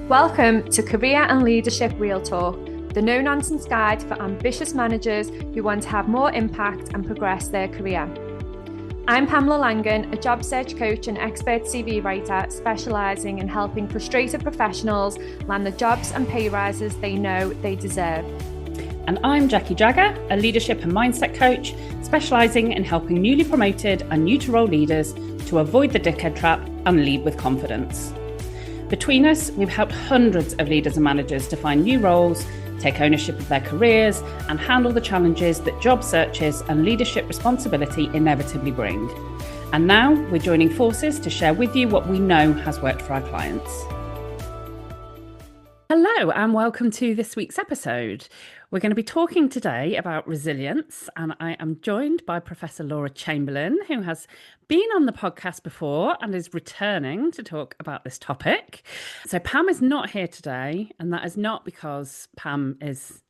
Welcome to Career and Leadership Real Talk, the no-nonsense guide for ambitious managers who want to have more impact and progress their career. I'm Pamela Langan, a job search coach and expert CV writer specialising in helping frustrated professionals land the jobs and pay rises they know they deserve. And I'm Jacqui, a leadership and mindset coach specialising in helping newly promoted and new to role leaders to avoid the dickhead trap and lead with confidence. Between us, we've helped hundreds of leaders and managers to find new roles, take ownership of their careers, and handle the challenges that job searches and leadership responsibility inevitably bring. And now we're joining forces to share with you what we know has worked for our clients. Hello and welcome to this week's episode. We're going to be talking today about resilience, and I am joined by Professor Laura Chamberlain, who has been on the podcast before and is returning to talk about this topic. So Pam is not here today, and that is not because Pam is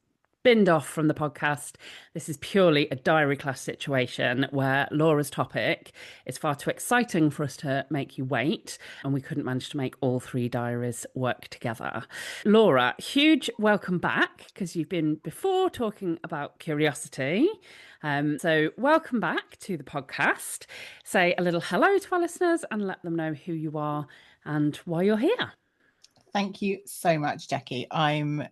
binned off from the podcast. This is purely a diary class situation where Laura's topic is far too exciting for us to make you wait, and we couldn't manage to make all three diaries work together. Laura, huge welcome back, because you've been before talking about curiosity. So welcome back to the podcast. Say a little hello to our listeners and let them know who you are and why you're here. Thank you so much, Jacqui. I'm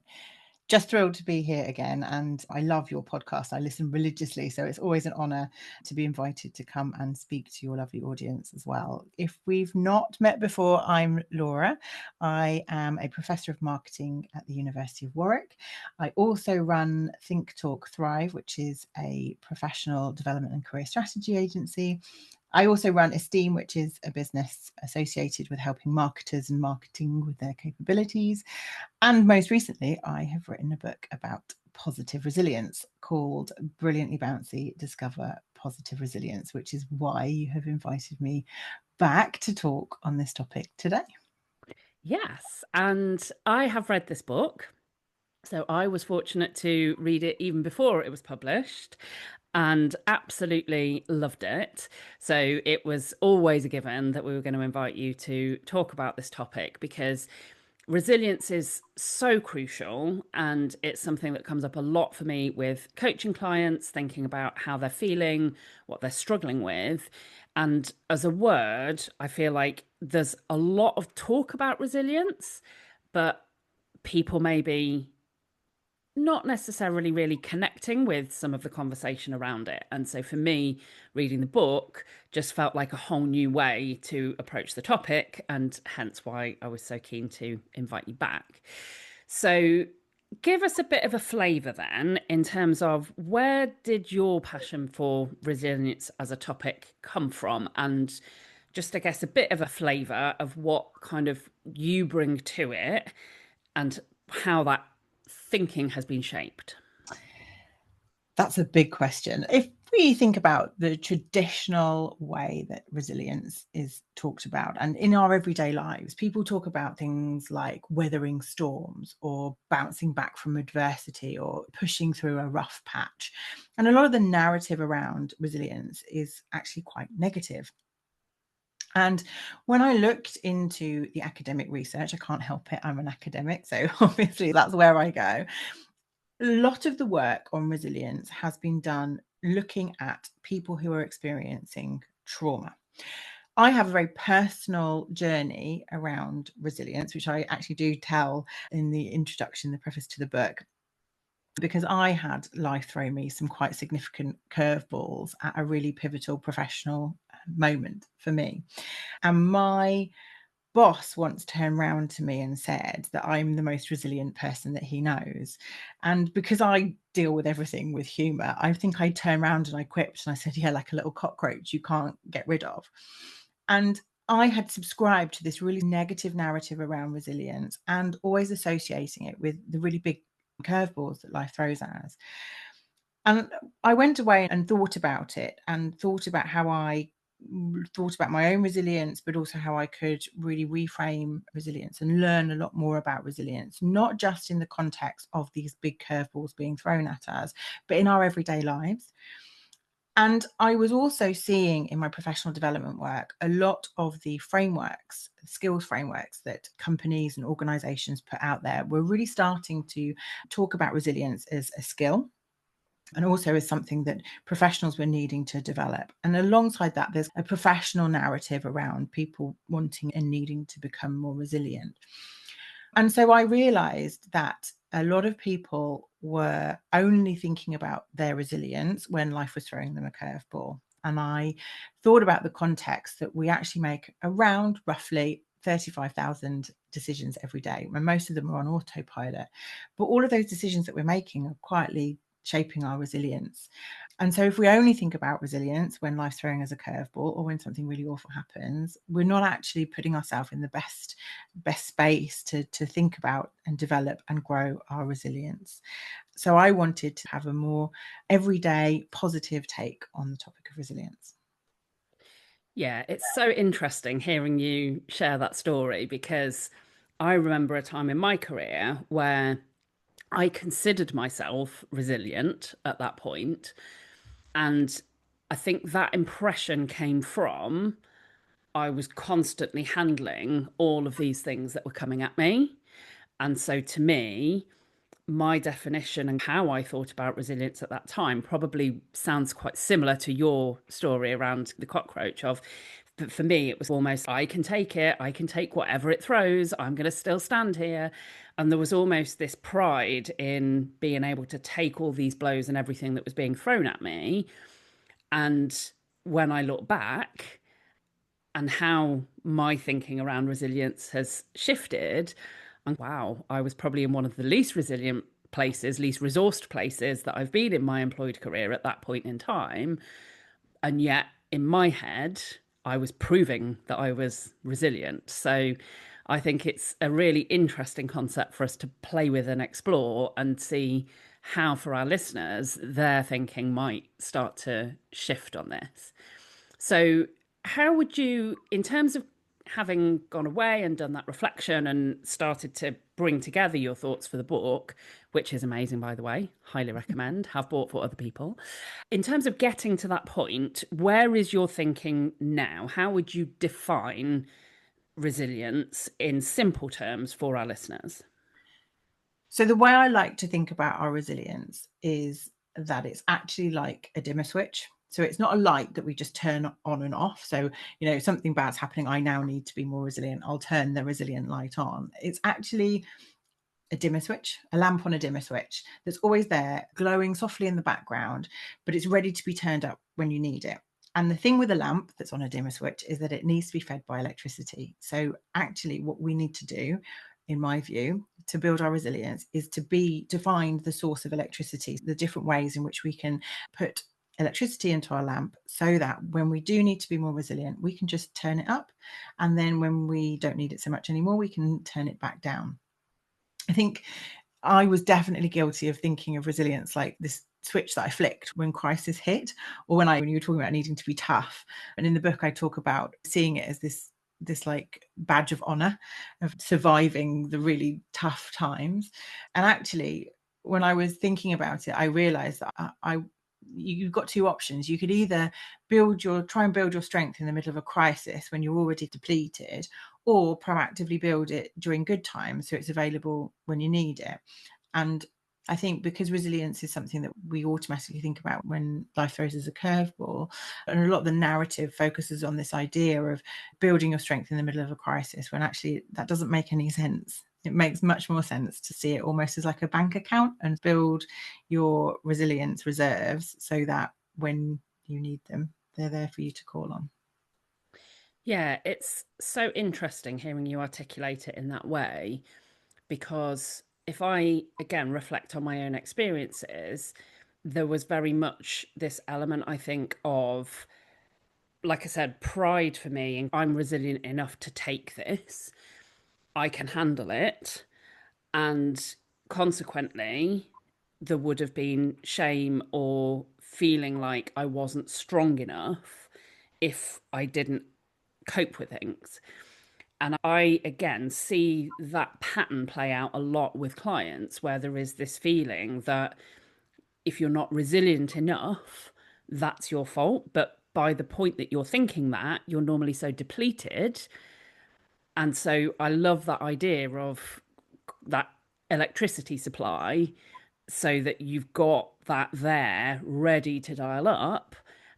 just thrilled to be here again, and I love your podcast. I listen religiously, so it's always an honour to be invited to come and speak to your lovely audience as well. If we've not met before, I'm Laura. I am a Professor of Marketing at the University of Warwick. I also run Think Talk Thrive, which is a professional development and career strategy agency. I also run Esteem, which is a business associated with helping marketers and marketing with their capabilities. And most recently, I have written a book about positive resilience called Brilliantly Bouncy, Discover Positive Resilience, which is why you have invited me back to talk on this topic today. Yes, and I have read this book. So I was fortunate to read it even before it was published and absolutely loved it. So it was always a given that we were going to invite you to talk about this topic, because resilience is so crucial, and it's something that comes up a lot for me with coaching clients, thinking about how they're feeling, what they're struggling with. And as a word, I feel like there's a lot of talk about resilience, but people maybe not necessarily really connecting with some of the conversation around it. And so for me, reading the book just felt like a whole new way to approach the topic, and hence why I was so keen to invite you back. So give us a bit of a flavour then in terms of, where did your passion for resilience as a topic come from? And just, I guess, a bit of a flavour of what kind of you bring to it and how that thinking has been shaped. That's a big question. If we think about the traditional way that resilience is talked about, and in our everyday lives, people talk about things like weathering storms or bouncing back from adversity or pushing through a rough patch. And a lot of the narrative around resilience is actually quite negative. And when I looked into the academic research, I can't help it, I'm an academic, so obviously that's where I go. A lot of the work on resilience has been done looking at people who are experiencing trauma. I have a very personal journey around resilience, which I actually do tell in the introduction, the preface to the book, because I had life throw me some quite significant curveballs at a really pivotal professional moment for me. And my boss once turned around to me and said that I'm the most resilient person that he knows. And because I deal with everything with humour, I think I turned around and I quipped and I said, yeah, like a little cockroach you can't get rid of. And I had subscribed to this really negative narrative around resilience and always associating it with the really big curveballs that life throws at us. And I went away and thought about it, and thought about how I thought about my own resilience, but also how I could really reframe resilience and learn a lot more about resilience, not just in the context of these big curveballs being thrown at us, but in our everyday lives. And I was also seeing in my professional development work a lot of the frameworks, skills frameworks that companies and organizations put out there were really starting to talk about resilience as a skill, and also as something that professionals were needing to develop. And alongside that, there's a professional narrative around people wanting and needing to become more resilient. And so I realized that a lot of people were only thinking about their resilience when life was throwing them a curveball. And I thought about the context that we actually make around roughly 35,000 decisions every day, and most of them are on autopilot. But all of those decisions that we're making are quietly shaping our resilience. And so if we only think about resilience when life's throwing us a curveball or when something really awful happens, we're not actually putting ourselves in the best space to think about and develop and grow our resilience. So I wanted to have a more everyday positive take on the topic of resilience. Yeah, it's so interesting hearing you share that story, because I remember a time in my career where I considered myself resilient at that point. And I think that impression came from I was constantly handling all of these things that were coming at me. And so to me, my definition and how I thought about resilience at that time probably sounds quite similar to your story around the cockroach of, but for me, it was almost, I can take it. I can take whatever it throws. I'm going to still stand here. And there was almost this pride in being able to take all these blows and everything that was being thrown at me. And when I look back and how my thinking around resilience has shifted, and wow, I was probably in one of the least resilient places, least resourced places that I've been in my employed career at that point in time. And yet, in my head, I was proving that I was resilient. So I think it's a really interesting concept for us to play with and explore and see how, for our listeners, their thinking might start to shift on this. So, how would you, in terms of having gone away and done that reflection and started to bring together your thoughts for the book, which is amazing, by the way, highly recommend, have bought for other people. In terms of getting to that point, where is your thinking now? How would you define resilience in simple terms for our listeners? So the way I like to think about our resilience is that it's actually like a dimmer switch. So it's not a light that we just turn on and off. So, something bad's happening, I now need to be more resilient, I'll turn the resilient light on. It's actually a dimmer switch, a lamp on a dimmer switch that's always there, glowing softly in the background, but it's ready to be turned up when you need it. And the thing with a lamp that's on a dimmer switch is that it needs to be fed by electricity. So actually what we need to do, in my view, to build our resilience is to find the source of electricity, the different ways in which we can put electricity into our lamp, so that when we do need to be more resilient, we can just turn it up. And then when we don't need it so much anymore, we can turn it back down. I think I was definitely guilty of thinking of resilience like this switch that I flicked when crisis hit, or when you were talking about needing to be tough. And in the book, I talk about seeing it as this like badge of honor of surviving the really tough times. And actually, when I was thinking about it, I realized that you've got two options. You could either try and build your strength in the middle of a crisis when you're already depleted, or proactively build it during good times so it's available when you need it. And I think because resilience is something that we automatically think about when life throws us a curveball, and a lot of the narrative focuses on this idea of building your strength in the middle of a crisis, when actually that doesn't make any sense. It makes much more sense to see it almost as like a bank account and build your resilience reserves so that when you need them, they're there for you to call on. Yeah, it's so interesting hearing you articulate it in that way, because if I again reflect on my own experiences, there was very much this element, I think, of, like I said, pride for me. And I'm resilient enough to take this, I can handle it. And consequently, there would have been shame or feeling like I wasn't strong enough if I didn't cope with things. And I, again, see that pattern play out a lot with clients, where there is this feeling that if you're not resilient enough, that's your fault. But by the point that you're thinking that, you're normally so depleted. And so I love that idea of that electricity supply, so that you've got that there ready to dial up,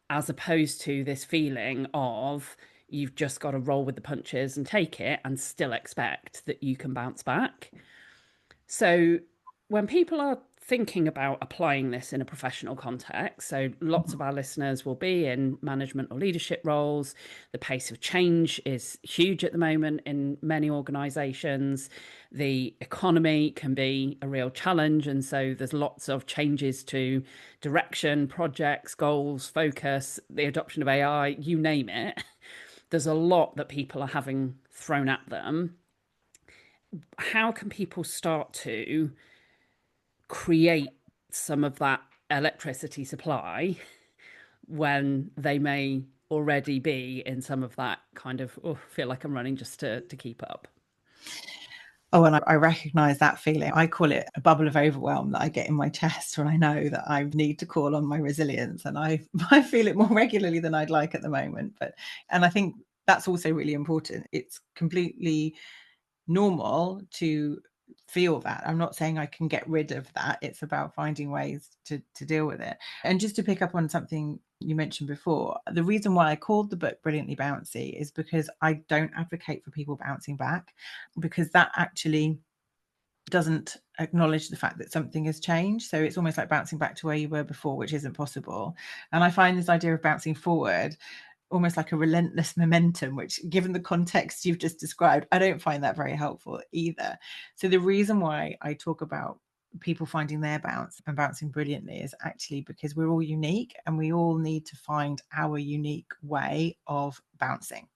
as opposed to this feeling of you've just got to roll with the punches and take it and still expect that you can bounce back. So when people are thinking about applying this in a professional context, so lots of our listeners will be in management or leadership roles. The pace of change is huge at the moment in many organizations. The economy can be a real challenge, and so there's lots of changes to direction, projects, goals, focus, the adoption of AI, you name it. There's a lot that people are having thrown at them. How can people start to create some of that electricity supply when they may already be in some of that kind of, oh, feel like I'm running just to keep up? Oh, and I recognize that feeling. I call it a bubble of overwhelm that I get in my chest when I know that I need to call on my resilience. And I feel it more regularly than I'd like at the moment. And I think that's also really important. It's completely normal to feel that. I'm not saying I can get rid of that. It's about finding ways to deal with it. And just to pick up on something you mentioned before, the reason why I called the book Brilliantly Bouncy is because I don't advocate for people bouncing back, because that actually doesn't acknowledge the fact that something has changed. So it's almost like bouncing back to where you were before, which isn't possible. And I find this idea of bouncing forward almost like a relentless momentum, which, given the context you've just described, I don't find that very helpful either. So the reason why I talk about people finding their bounce and bouncing brilliantly is actually because we're all unique and we all need to find our unique way of bouncing.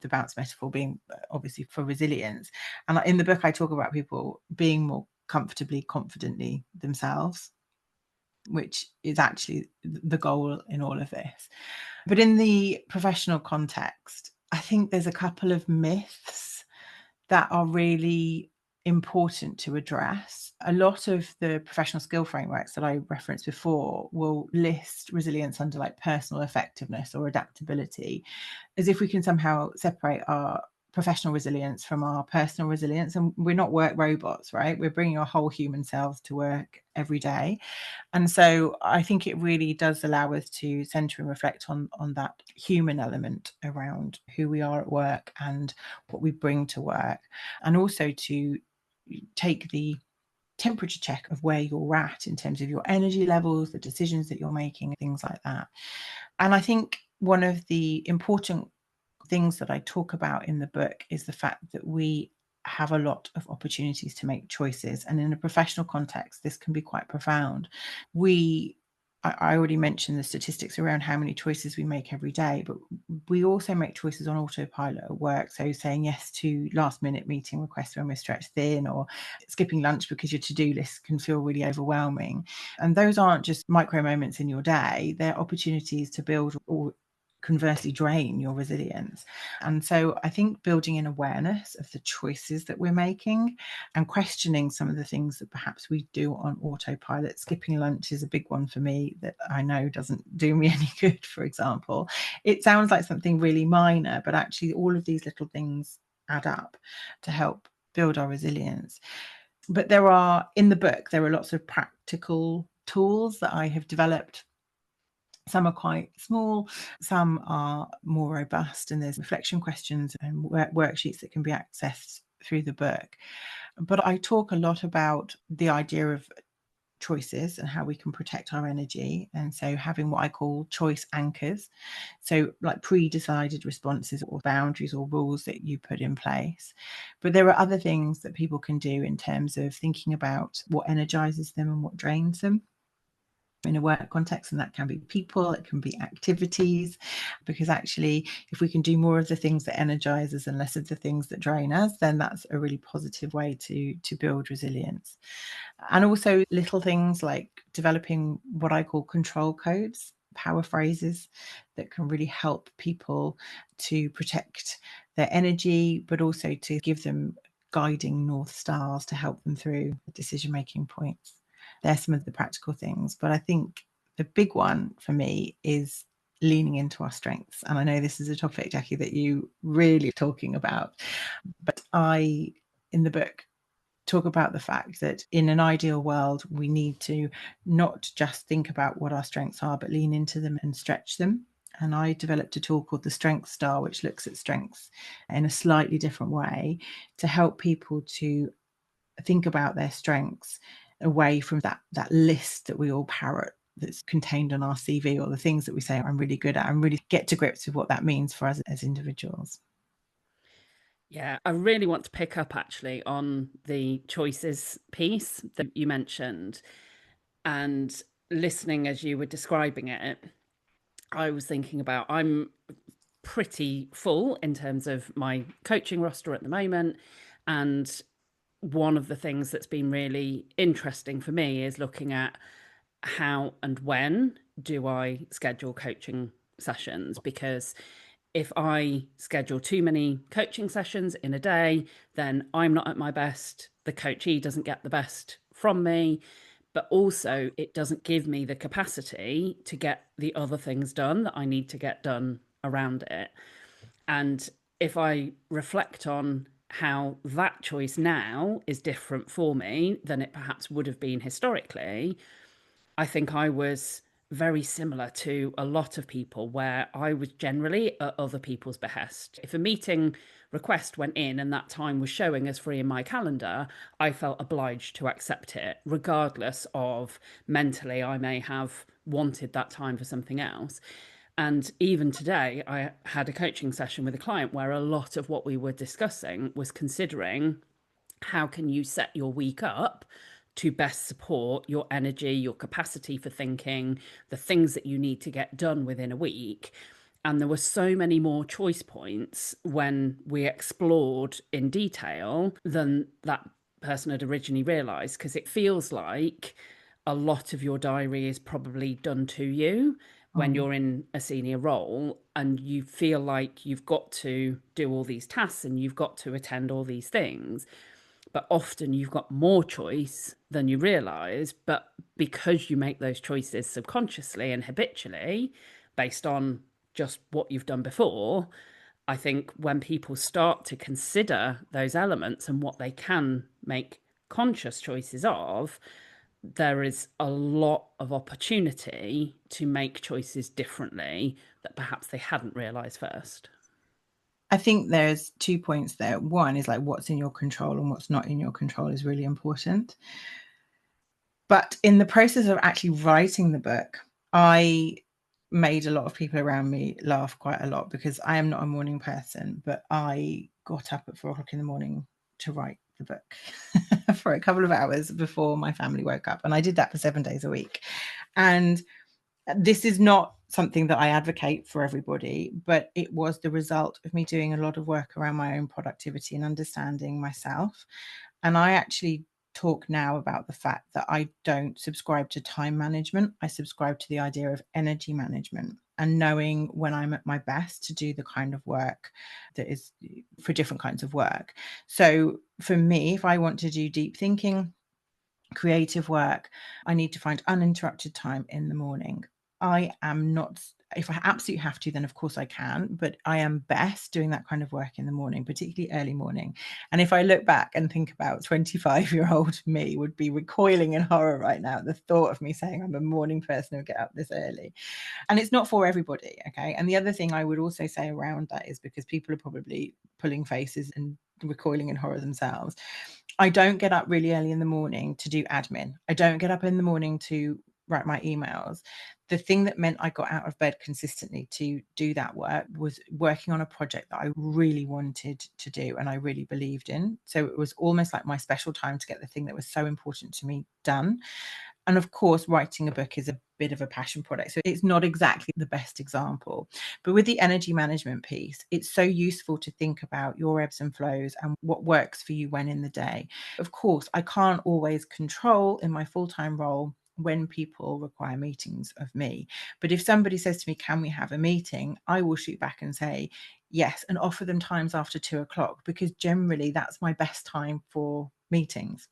The bounce metaphor being obviously for resilience. And in the book, I talk about people being more comfortably, confidently themselves, which is actually the goal in all of this. But in the professional context, I think there's a couple of myths that are really important to address. A lot of the professional skill frameworks that I referenced before will list resilience under like personal effectiveness or adaptability, as if we can somehow separate our professional resilience from our personal resilience. And we're not work robots, right? We're bringing our whole human selves to work every day. And so I think it really does allow us to center and reflect on that human element around who we are at work and what we bring to work, and also to take the temperature check of where you're at in terms of your energy levels, the decisions that you're making, things like that. And I think one of the important things that I talk about in the book is the fact that we have a lot of opportunities to make choices. And in a professional context, this can be quite profound. I already mentioned the statistics around how many choices we make every day, but we also make choices on autopilot at work. So saying yes to last minute meeting requests when we're stretched thin, or skipping lunch because your to-do list can feel really overwhelming. And those aren't just micro moments in your day, they're opportunities to build or conversely drain your resilience. And so I think building in awareness of the choices that we're making and questioning some of the things that perhaps we do on autopilot. Skipping lunch is a big one for me that I know doesn't do me any good, for example. It sounds like something really minor, but actually all of these little things add up to help build our resilience. But in the book, there are lots of practical tools that I have developed. Some are quite small, some are more robust, and there's reflection questions and worksheets that can be accessed through the book. But I talk a lot about the idea of choices and how we can protect our energy. And so having what I call choice anchors, so like pre-decided responses or boundaries or rules that you put in place. But there are other things that people can do in terms of thinking about what energizes them and what drains them in a work context, and that can be people, it can be activities, because actually if we can do more of the things that energize us and less of the things that drain us, then that's a really positive way to build resilience. And also little things like developing what I call control codes, power phrases that can really help people to protect their energy, but also to give them guiding north stars to help them through the decision-making points. They're some of the practical things, but I think The big one for me is leaning into our strengths. And I know this is a topic, Jacqui, that you really talking about, but I, in the book, talk about the fact that in an ideal world, we need to not just think about what our strengths are, but lean into them and stretch them. And I developed a tool called the Strength Star, which looks at strengths in a slightly different way to help people to think about their strengths away from that list that we all parrot that's contained on our CV, or the things that we say I'm really good at, and really get to grips with what that means for us as individuals. Yeah, I really want to pick up actually on the choices piece that you mentioned. And listening as you were describing it, I was thinking about, I'm pretty full in terms of my coaching roster at the moment. And one of the things that's been really interesting for me is looking at how and when do I schedule coaching sessions, because if I schedule too many coaching sessions in a day, then I'm not at my best. The coachee doesn't get the best from me, but also it doesn't give me the capacity to get the other things done that I need to get done around it. And if I reflect on how that choice now is different for me than it perhaps would have been historically, I think I was very similar to a lot of people, where I was generally at other people's behest. If a meeting request went in and that time was showing as free in my calendar, I felt obliged to accept it, regardless of mentally I may have wanted that time for something else. And even today, I had a coaching session with a client where a lot of what we were discussing was considering how can you set your week up to best support your energy, your capacity for thinking, the things that you need to get done within a week. And there were so many more choice points when we explored in detail than that person had originally realised, because it feels like a lot of your diary is probably done to you when you're in a senior role, and you feel like you've got to do all these tasks and you've got to attend all these things. But often you've got more choice than you realise. But because you make those choices subconsciously and habitually based on just what you've done before, I think when people start to consider those elements and what they can make conscious choices of, there is a lot of opportunity to make choices differently that perhaps they hadn't realised first. I think there's 2 points there. One is like what's in your control and what's not in your control is really important. But in the process of actually writing the book, I made a lot of people around me laugh quite a lot, because I am not a morning person, but I got up at 4:00 in the morning to write the book for a couple of hours before my family woke up. And I did that for 7 days a week. And this is not something that I advocate for everybody, but it was the result of me doing a lot of work around my own productivity and understanding myself. And I actually talk now about the fact that I don't subscribe to time management. I subscribe to the idea of energy management and knowing when I'm at my best to do the kind of work that is for different kinds of work. So for me, if I want to do deep thinking, creative work, I need to find uninterrupted time in the morning. I am not, if I absolutely have to, then of course I can, but I am best doing that kind of work in the morning, particularly early morning. And if I look back and think about 25-year-old me would be recoiling in horror right now at the thought of me saying I'm a morning person who get up this early. And it's not for everybody, okay? And the other thing I would also say around that is, because people are probably pulling faces and recoiling in horror themselves, I don't get up really early in the morning to do admin. I don't get up in the morning to write my emails. The thing that meant I got out of bed consistently to do that work was working on a project that I really wanted to do and I really believed in. So it was almost like my special time to get the thing that was so important to me done. And of course, writing a book is a bit of a passion project. So it's not exactly the best example. But with the energy management piece, it's so useful to think about your ebbs and flows and what works for you when in the day. Of course, I can't always control in my full-time role when people require meetings of me. But if somebody says to me, can we have a meeting? I will shoot back and say, yes, and offer them times after 2:00, because generally that's my best time for meetings.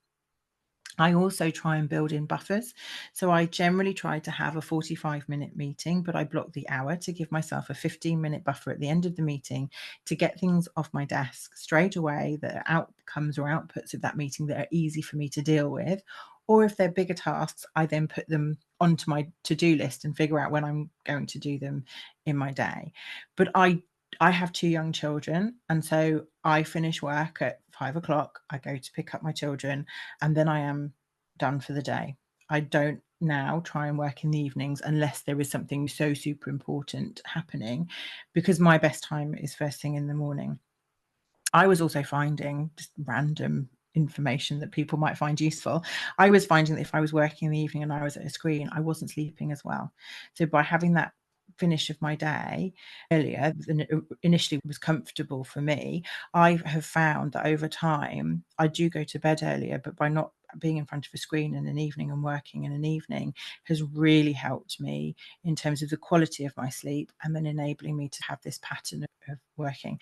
I also try and build in buffers. So I generally try to have a 45-minute meeting, but I block the hour to give myself a 15-minute buffer at the end of the meeting to get things off my desk straight away that are outcomes or outputs of that meeting that are easy for me to deal with. Or if they're bigger tasks, I then put them onto my to-do list and figure out when I'm going to do them in my day. But I have 2 young children, and so I finish work at 5 o'clock. I go to pick up my children, and then I am done for the day. I don't now try and work in the evenings unless there is something so super important happening, because my best time is first thing in the morning. I was also finding just random information that people might find useful. I was finding that if I was working in the evening and I was at a screen, I wasn't sleeping as well. So by having that finish of my day earlier than it initially was comfortable for me, I have found that over time I do go to bed earlier, but by not being in front of a screen in an evening and working in an evening has really helped me in terms of the quality of my sleep, and then enabling me to have this pattern of working.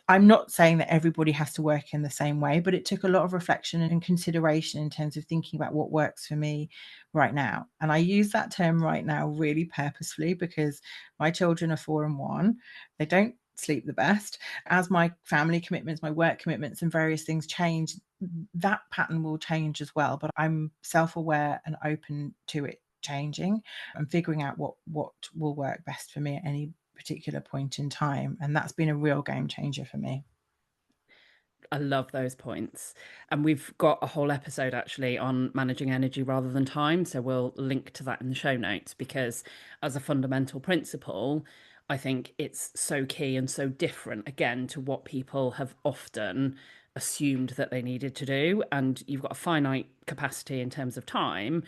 I'm not saying that everybody has to work in the same way, but it took a lot of reflection and consideration in terms of thinking about what works for me right now. And I use that term right now really purposefully because my children are 4 and 1. They don't sleep the best. As my family commitments, my work commitments, and various things change, that pattern will change as well. But I'm self-aware and open to it changing and figuring out what will work best for me at any particular point in time. And that's been a real game changer for me. I love those points. And we've got a whole episode actually on managing energy rather than time. So we'll link to that in the show notes, because as a fundamental principle, I think it's so key and so different, again, to what people have often assumed that they needed to do. And you've got a finite capacity in terms of time,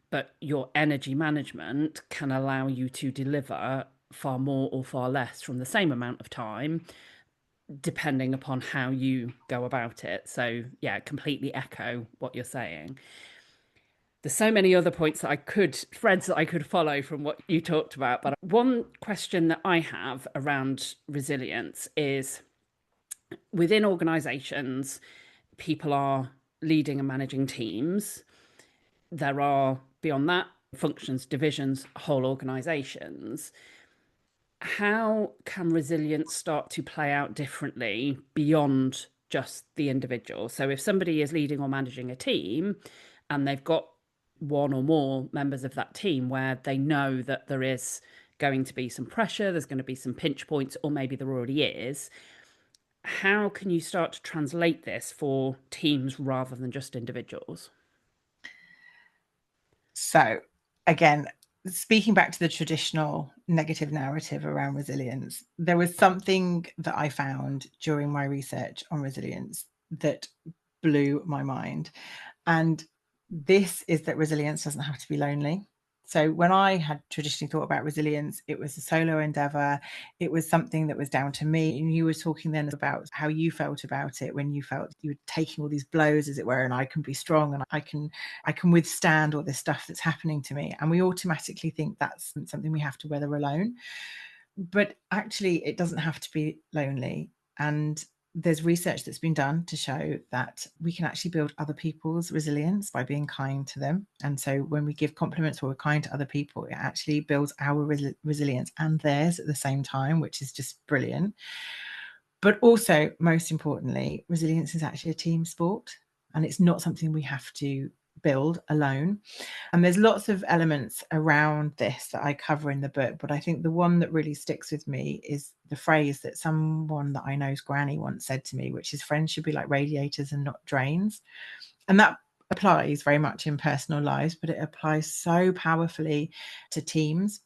but your energy management can allow you to deliver far more or far less from the same amount of time, depending upon how you go about it. So yeah, completely echo what you're saying. There's so many other points that threads that I could follow from what you talked about. But one question that I have around resilience is, within organizations, people are leading and managing teams. There are, beyond that, functions, divisions, whole organizations. How can resilience start to play out differently beyond just the individual? So if somebody is leading or managing a team and they've got one or more members of that team where they know that there is going to be some pressure, there's going to be some pinch points, or maybe there already is, how can you start to translate this for teams rather than just individuals? So again, speaking back to the traditional negative narrative around resilience, there was something that I found during my research on resilience that blew my mind. And this is that resilience doesn't have to be lonely. So when I had traditionally thought about resilience, it was a solo endeavor. It was something that was down to me. And you were talking then about how you felt about it when you felt you were taking all these blows, as it were, and I can be strong and I can withstand all this stuff that's happening to me. And we automatically think that's something we have to weather alone. But actually, it doesn't have to be lonely. And there's research that's been done to show that we can actually build other people's resilience by being kind to them. And so when we give compliments or we're kind to other people, it actually builds our resilience and theirs at the same time, which is just brilliant. But also, most importantly, resilience is actually a team sport, and it's not something we have to build alone. And there's lots of elements around this that I cover in the book, but I think the one that really sticks with me is the phrase that someone that I know's granny once said to me, which is friends should be like radiators and not drains. And that applies very much in personal lives, but it applies so powerfully to teams.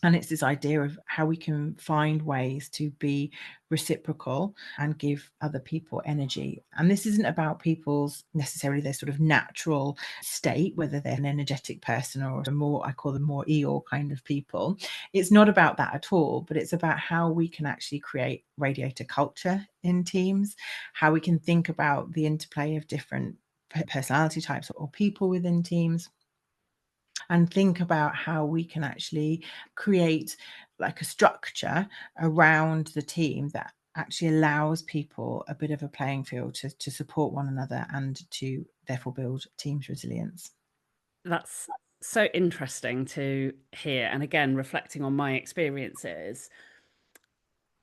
And it's this idea of how we can find ways to be reciprocal and give other people energy. And this isn't about people's necessarily their sort of natural state, whether they're an energetic person or a more, I call them more Eeyore kind of people. It's not about that at all, but it's about how we can actually create radiator culture in teams, how we can think about the interplay of different personality types or people within teams, and think about how we can actually create like a structure around the team that actually allows people a bit of a playing field to support one another and to therefore build teams' resilience. That's so interesting to hear. And again, reflecting on my experiences,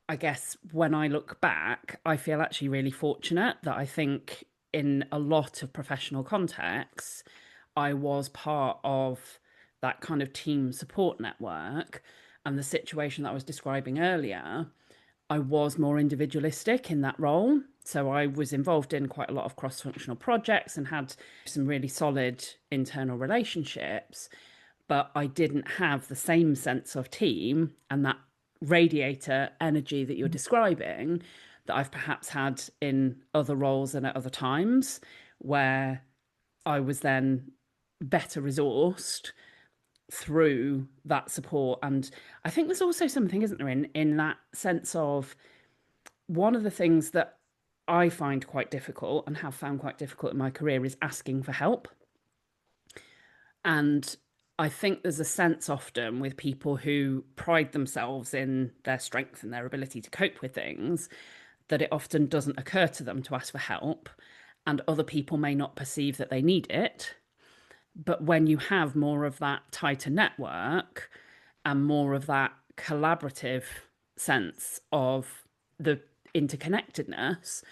I guess when I look back, I feel actually really fortunate that I think in a lot of professional contexts, I was part of that kind of team support network. And the situation that I was describing earlier, I was more individualistic in that role. So I was involved in quite a lot of cross functional projects and had some really solid internal relationships. But I didn't have the same sense of team and that radiator energy that you're describing that I've perhaps had in other roles and at other times, where I was then better resourced through that support. And I think there's also something, isn't there, in that sense of, one of the things that I find quite difficult and have found quite difficult in my career is asking for help. And I think there's a sense often with people who pride themselves in their strength and their ability to cope with things, that it often doesn't occur to them to ask for help, and other people may not perceive that they need it. But when you have more of that tighter network and more of that collaborative sense of the interconnectedness,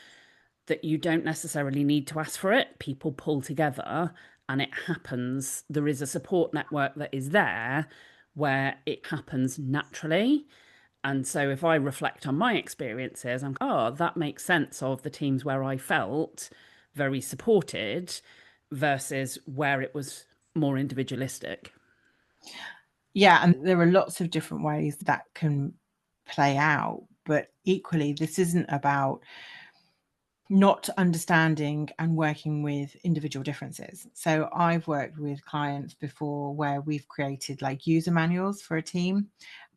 that you don't necessarily need to ask for it. People pull together and it happens. There is a support network that is there where it happens naturally. And so if I reflect on my experiences, I'm, oh, that makes sense of the teams where I felt very supported versus where it was more individualistic. Yeah, and there are lots of different ways that can play out, but equally, this isn't about not understanding and working with individual differences. So I've worked with clients before where we've created like user manuals for a team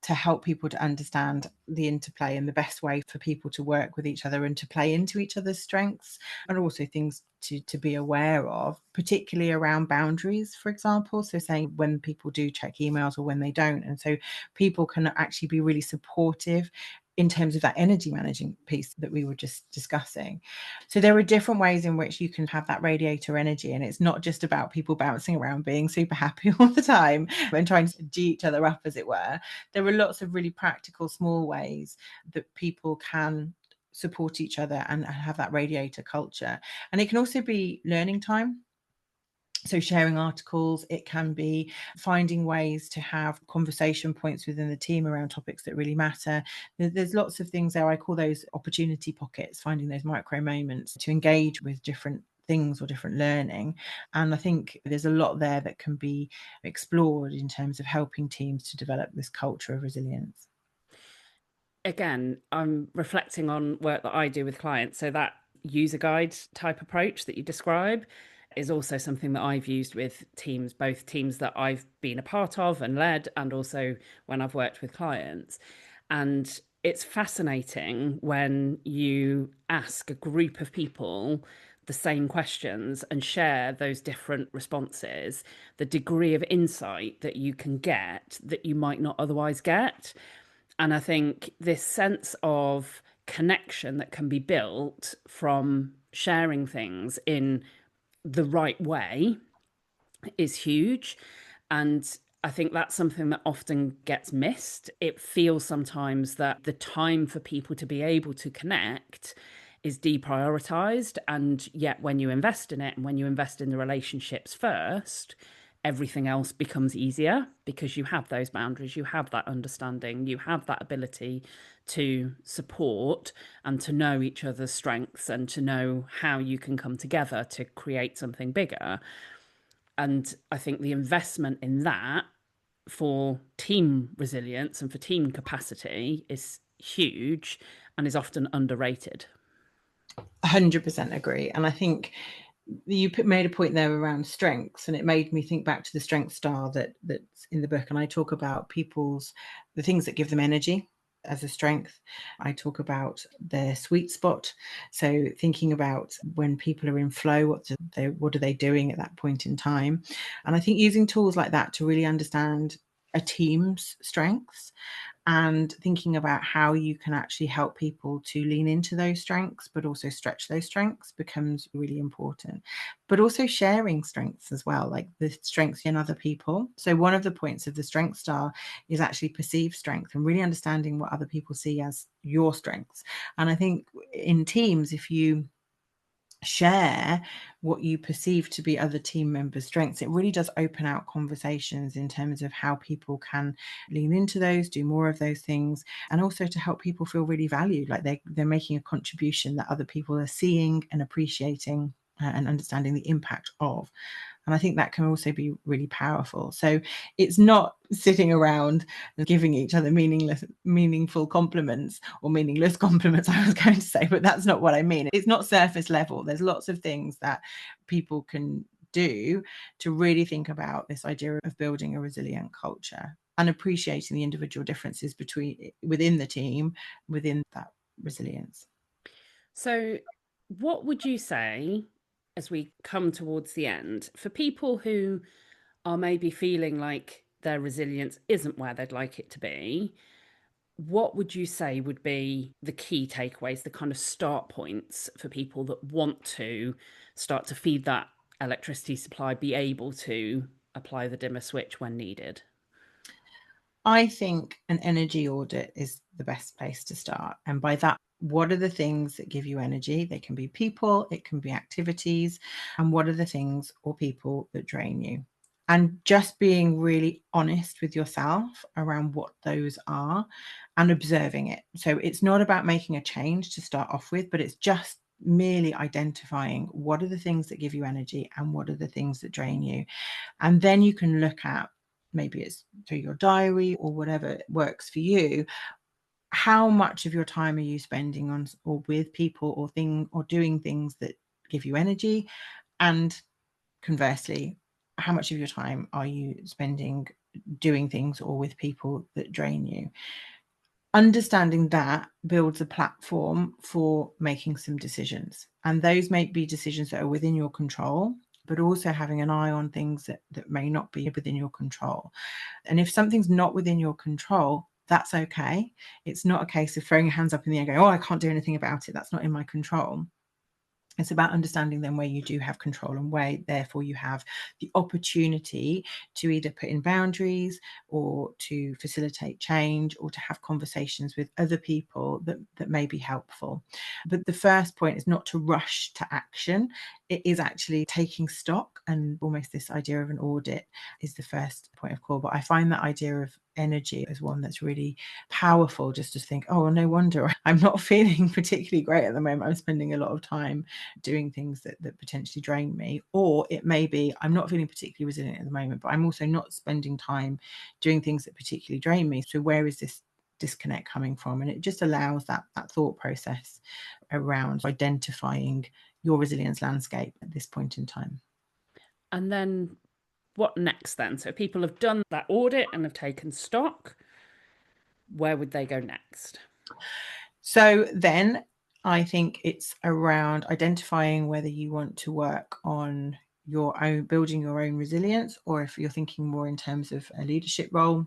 to help people to understand the interplay and the best way for people to work with each other and to play into each other's strengths, and also things to be aware of, particularly around boundaries, for example. So saying when people do check emails or when they don't. And so people can actually be really supportive in terms of that energy managing piece that we were just discussing. So there are different ways in which you can have that radiator energy, and it's not just about people bouncing around being super happy all the time and trying to G each other up, as it were. There are lots of really practical small ways that people can support each other and have that radiator culture. And it can also be learning time. So sharing articles, it can be finding ways to have conversation points within the team around topics that really matter. There's lots of things there. I call those opportunity pockets, finding those micro moments to engage with different things or different learning. And I think there's a lot there that can be explored in terms of helping teams to develop this culture of resilience. Again, I'm reflecting on work that I do with clients. So that user guide type approach that you describe is also something that I've used with teams, both teams that I've been a part of and led, and also when I've worked with clients. And it's fascinating when you ask a group of people the same questions and share those different responses, the degree of insight that you can get that you might not otherwise get. And I think this sense of connection that can be built from sharing things in the right way is huge. And I think that's something that often gets missed. It feels sometimes that the time for people to be able to connect is deprioritized. And yet, when you invest in it and when you invest in the relationships first, everything else becomes easier because you have those boundaries, you have that understanding, you have that ability to support and to know each other's strengths and to know how you can come together to create something bigger. And I think the investment in that for team resilience and for team capacity is huge and is often underrated. 100% agree. And I think you made a point there around strengths, and it made me think back to the strength star that's in the book. And I talk about the things that give them energy as a strength. I talk about their sweet spot. So thinking about when people are in flow, what are they doing at that point in time? And I think using tools like that to really understand a team's strengths and thinking about how you can actually help people to lean into those strengths, but also stretch those strengths becomes really important. But also sharing strengths as well, like the strengths in other people. So one of the points of the strength star is actually perceived strength and really understanding what other people see as your strengths. And I think in teams, if you share what you perceive to be other team members' strengths, it really does open out conversations in terms of how people can lean into those, do more of those things, and also to help people feel really valued, like they're making a contribution that other people are seeing and appreciating and understanding the impact of. And I think that can also be really powerful. So it's not sitting around and giving each other meaningful compliments or meaningless compliments, I was going to say, but that's not what I mean. It's not surface level. There's lots of things that people can do to really think about this idea of building a resilient culture and appreciating the individual differences within the team, within that resilience. So what would you say, as we come towards the end, for people who are maybe feeling like their resilience isn't where they'd like it to be, what would you say would be the key takeaways, the kind of start points for people that want to start to feed that electricity supply, be able to apply the dimmer switch when needed? I think an energy audit is the best place to start. And by that, what are the things that give you energy? They can be people, it can be activities. And what are the things or people that drain you? And just being really honest with yourself around what those are and observing it. So it's not about making a change to start off with, but it's just merely identifying what are the things that give you energy and what are the things that drain you. And then you can look at, maybe it's through your diary or whatever works for you, how much of your time are you spending on or with people or doing things that give you energy, and conversely, how much of your time are you spending doing things or with people that drain you. Understanding that builds a platform for making some decisions, and those may be decisions that are within your control, but also having an eye on things that may not be within your control. And if something's not within your control, that's okay. It's not a case of throwing your hands up in the air going, oh, I can't do anything about it, that's not in my control. It's about understanding then where you do have control and where therefore you have the opportunity to either put in boundaries or to facilitate change or to have conversations with other people that may be helpful. But the first point is not to rush to action. It is actually taking stock, and almost this idea of an audit is the first point of call. But I find that idea of energy as one that's really powerful, just to think, oh, no wonder I'm not feeling particularly great at the moment. I'm spending a lot of time doing things that potentially drain me. Or it may be I'm not feeling particularly resilient at the moment, but I'm also not spending time doing things that particularly drain me. So where is this disconnect coming from? And it just allows that thought process around identifying your resilience landscape at this point in time. And then what next then? So people have done that audit and have taken stock. Where would they go next? So then I think it's around identifying whether you want to work on your own, building your own resilience, or if you're thinking more in terms of a leadership role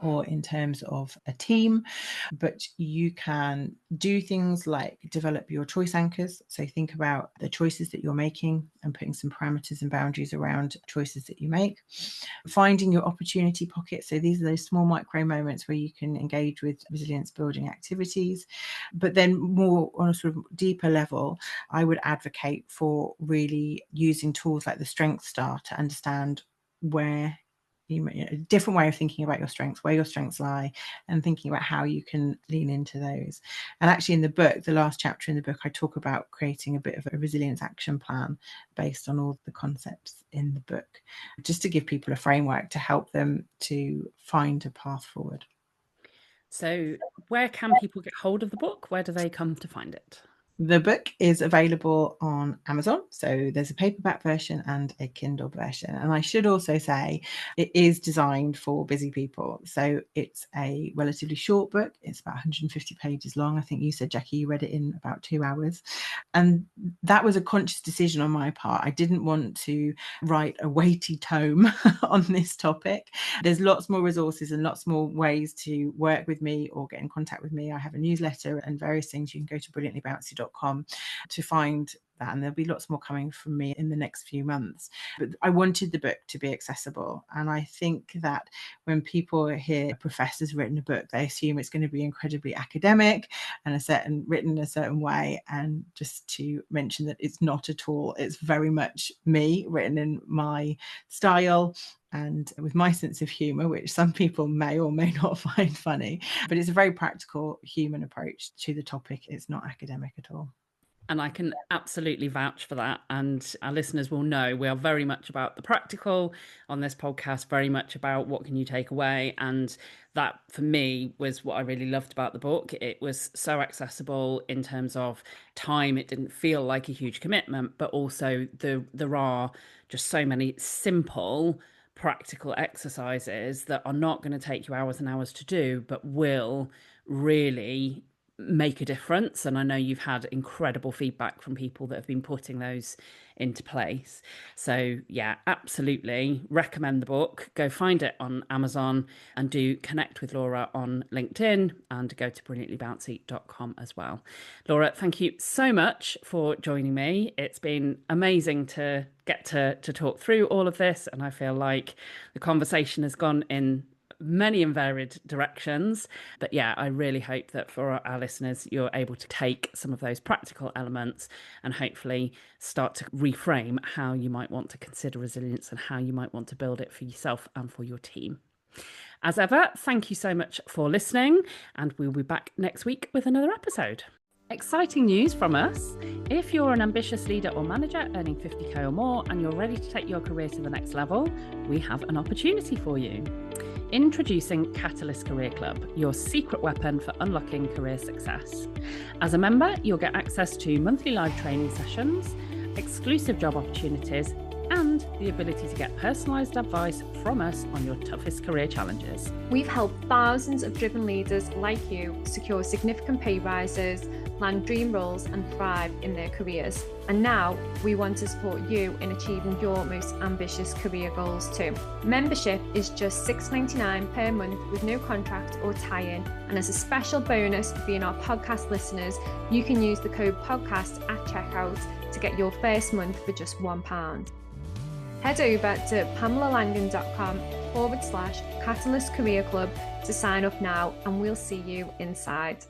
or in terms of a team. But you can do things like develop your choice anchors. So think about the choices that you're making and putting some parameters and boundaries around choices that you make. Finding your opportunity pockets. So these are those small micro moments where you can engage with resilience building activities. But then more on a sort of deeper level, I would advocate for really using tools like the Strength Star to understand where a different way of thinking about your strengths, where your strengths lie, and thinking about how you can lean into those. And actually in the book, the last chapter in the book, I talk about creating a bit of a resilience action plan based on all the concepts in the book, just to give people a framework to help them to find a path forward. So where can people get hold of the book? Where do they come to find it? The book is available on Amazon. So there's a paperback version and a Kindle version. And I should also say it is designed for busy people. So it's a relatively short book. It's about 150 pages long. I think you said, Jacqui, you read it in about 2 hours. And that was a conscious decision on my part. I didn't want to write a weighty tome on this topic. There's lots more resources and lots more ways to work with me or get in contact with me. I have a newsletter and various things. You can go to brilliantlybouncy.com to find that, and there'll be lots more coming from me in the next few months. But I wanted the book to be accessible, and I think that when people hear a professor's written a book, they assume it's going to be incredibly academic and written a certain way. And just to mention that it's not at all. It's very much me, written in my style and with my sense of humour, which some people may or may not find funny. But it's a very practical, human approach to the topic. It's not academic at all. And I can absolutely vouch for that. And our listeners will know we are very much about the practical on this podcast, very much about what can you take away. And that, for me, was what I really loved about the book. It was so accessible in terms of time. It didn't feel like a huge commitment, but also there are just so many simple practical exercises that are not going to take you hours and hours to do, but will really make a difference. And I know you've had incredible feedback from people that have been putting those into place. So yeah, absolutely recommend the book. Go find it on Amazon and do connect with Laura on LinkedIn and go to brilliantlybouncy.com as well. Laura, thank you so much for joining me. It's been amazing to get to talk through all of this, and I feel like the conversation has gone in many and varied directions. But yeah, I really hope that for our listeners, you're able to take some of those practical elements and hopefully start to reframe how you might want to consider resilience and how you might want to build it for yourself and for your team. As ever, thank you so much for listening, and we'll be back next week with another episode. Exciting news from us. If you're an ambitious leader or manager earning 50k or more and you're ready to take your career to the next level, we have an opportunity for you. Introducing Catalyst Career Club, your secret weapon for unlocking career success. As a member, you'll get access to monthly live training sessions, exclusive job opportunities, and the ability to get personalised advice from us on your toughest career challenges. We've helped thousands of driven leaders like you secure significant pay rises, land dream roles, and thrive in their careers. And now we want to support you in achieving your most ambitious career goals too. Membership is just $6.99 per month with no contract or tie-in. And as a special bonus for being our podcast listeners, you can use the code podcast at checkout to get your first month for just £1. Head over to pamelalangan.com/Catalyst Career Club to sign up now, and we'll see you inside.